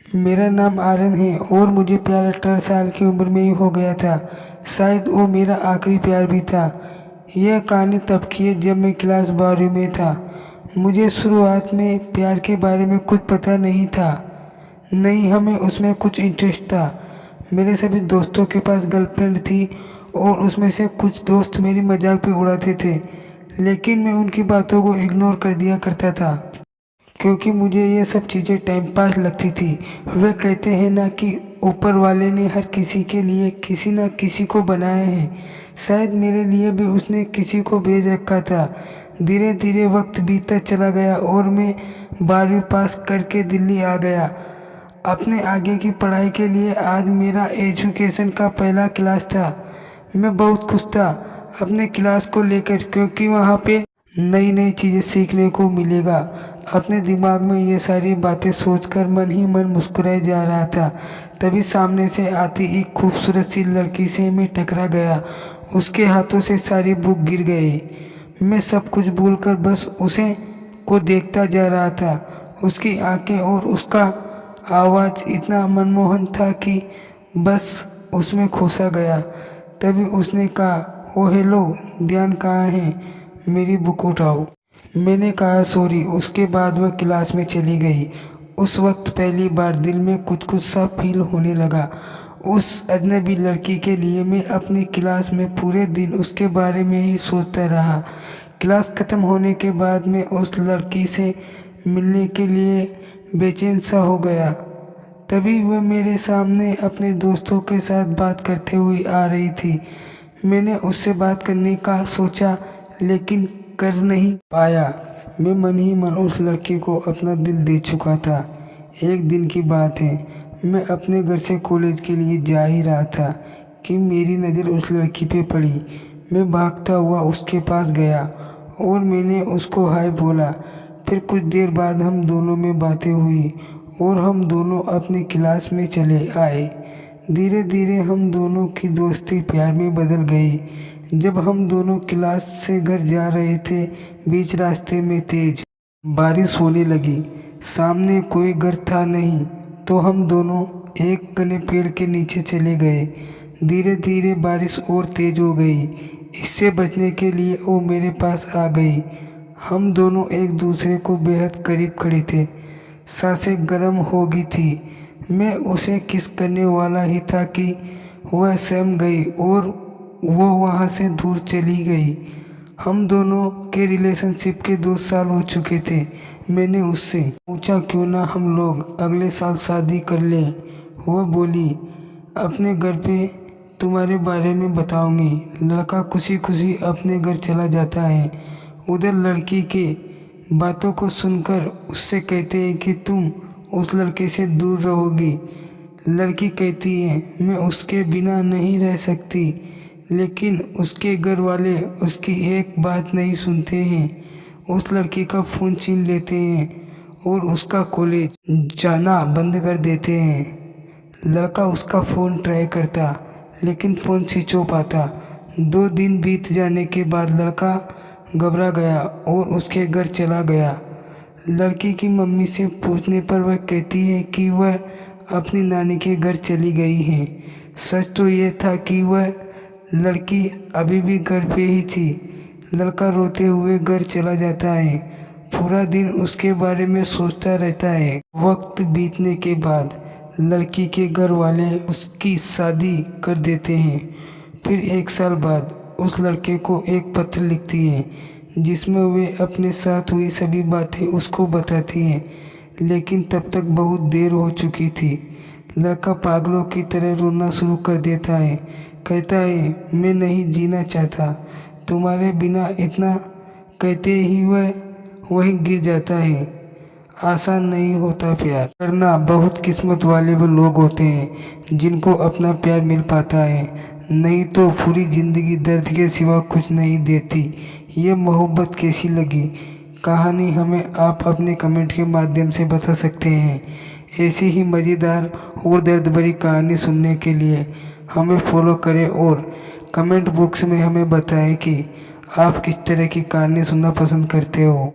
मेरा नाम आर्यन है और मुझे प्यार 18 साल की उम्र में ही हो गया था। शायद वो मेरा आखिरी प्यार भी था। यह कहानी तब की है जब मैं क्लास 12वीं में था। मुझे शुरुआत में प्यार के बारे में कुछ पता नहीं था। नहीं हमें उसमें कुछ इंटरेस्ट था। मेरे सभी दोस्तों के पास गर्लफ्रेंड थी और उसमें से कुछ दोस्त मेरी मजाक भी उड़ाते थे, लेकिन मैं उनकी बातों को इग्नोर कर दिया करता था क्योंकि मुझे ये सब चीज़ें टाइम पास लगती थी। वे कहते हैं ना कि ऊपर वाले ने हर किसी के लिए किसी न किसी को बनाया है। शायद मेरे लिए भी उसने किसी को भेज रखा था। धीरे धीरे वक्त बीतता चला गया और मैं 12वीं पास करके दिल्ली आ गया अपने आगे की पढ़ाई के लिए। आज मेरा एजुकेशन का पहला क्लास था। मैं बहुत खुश था अपने क्लास को लेकर क्योंकि वहाँ पे नई नई चीज़ें सीखने को मिलेगा। अपने दिमाग में ये सारी बातें सोचकर मन ही मन मुस्कुराए जा रहा था। तभी सामने से आती एक खूबसूरत सी लड़की से मैं टकरा गया। उसके हाथों से सारी बुक गिर गए। मैं सब कुछ भूलकर बस उसे को देखता जा रहा था। उसकी आंखें और उसका आवाज़ इतना मनमोहन था कि बस उसमें खोसा गया। तभी उसने कहा, ओ हेलो, ध्यान कहाँ है, मेरी बुक उठाओ। मैंने कहा सॉरी। उसके बाद वह क्लास में चली गई। उस वक्त पहली बार दिल में कुछ कुछ सा फील होने लगा। उस अजनबी लड़की के लिए मैं अपनी क्लास में पूरे दिन उसके बारे में ही सोचता रहा। क्लास खत्म होने के बाद मैं उस लड़की से मिलने के लिए बेचैन सा हो गया। तभी वह मेरे सामने अपने दोस्तों के साथ बात करते हुए आ रही थी। मैंने उससे बात करने का सोचा लेकिन कर नहीं पाया। मैं मन ही मन उस लड़की को अपना दिल दे चुका था। एक दिन की बात है, मैं अपने घर से कॉलेज के लिए जा ही रहा था कि मेरी नज़र उस लड़की पे पड़ी। मैं भागता हुआ उसके पास गया और मैंने उसको हाय बोला। फिर कुछ देर बाद हम दोनों में बातें हुई और हम दोनों अपनी क्लास में चले आए। धीरे धीरे हम दोनों की दोस्ती प्यार में बदल गई। जब हम दोनों क्लास से घर जा रहे थे, बीच रास्ते में तेज बारिश होने लगी। सामने कोई घर था नहीं, तो हम दोनों एक घने पेड़ के नीचे चले गए। धीरे धीरे बारिश और तेज हो गई। इससे बचने के लिए वो मेरे पास आ गई। हम दोनों एक दूसरे को बेहद करीब खड़े थे। सांसें गर्म हो गई थी। मैं उसे किस करने वाला ही था कि वह सहम गई और वो वहाँ से दूर चली गई। हम दोनों के रिलेशनशिप के 2 साल हो चुके थे। मैंने उससे पूछा क्यों ना हम लोग अगले साल शादी कर लें। वह बोली, अपने घर पे तुम्हारे बारे में बताऊंगी। लड़का खुशी खुशी अपने घर चला जाता है। उधर लड़की के बातों को सुनकर उससे कहते हैं कि तुम उस लड़के से दूर रहोगी। लड़की कहती है मैं उसके बिना नहीं रह सकती, लेकिन उसके घर वाले उसकी एक बात नहीं सुनते हैं। उस लड़की का फ़ोन छीन लेते हैं और उसका कॉलेज जाना बंद कर देते हैं। लड़का उसका फ़ोन ट्राई करता लेकिन फ़ोन स्विच ऑफ आता। 2 दिन बीत जाने के बाद लड़का घबरा गया और उसके घर चला गया। लड़की की मम्मी से पूछने पर वह कहती है कि वह अपनी नानी के घर चली गई है। सच तो ये था कि वह लड़की अभी भी घर पे ही थी। लड़का रोते हुए घर चला जाता है। पूरा दिन उसके बारे में सोचता रहता है। वक्त बीतने के बाद लड़की के घर वाले उसकी शादी कर देते हैं। फिर 1 साल बाद उस लड़के को एक पत्र लिखती है जिसमें वे अपने साथ हुई सभी बातें उसको बताती हैं, लेकिन तब तक बहुत देर हो चुकी थी। लड़का पागलों की तरह रोना शुरू कर देता है। कहता है मैं नहीं जीना चाहता तुम्हारे बिना। इतना कहते ही वह वहीं गिर जाता है। आसान नहीं होता प्यार करना। बहुत किस्मत वाले वो लोग होते हैं जिनको अपना प्यार मिल पाता है, नहीं तो पूरी ज़िंदगी दर्द के सिवा कुछ नहीं देती। ये मोहब्बत कैसी लगी कहानी हमें आप अपने कमेंट के माध्यम से बता सकते हैं। ऐसी ही मज़ेदार और दर्द भरी कहानी सुनने के लिए हमें फॉलो करें और कमेंट बॉक्स में हमें बताएं कि आप किस तरह की कहानी सुनना पसंद करते हो।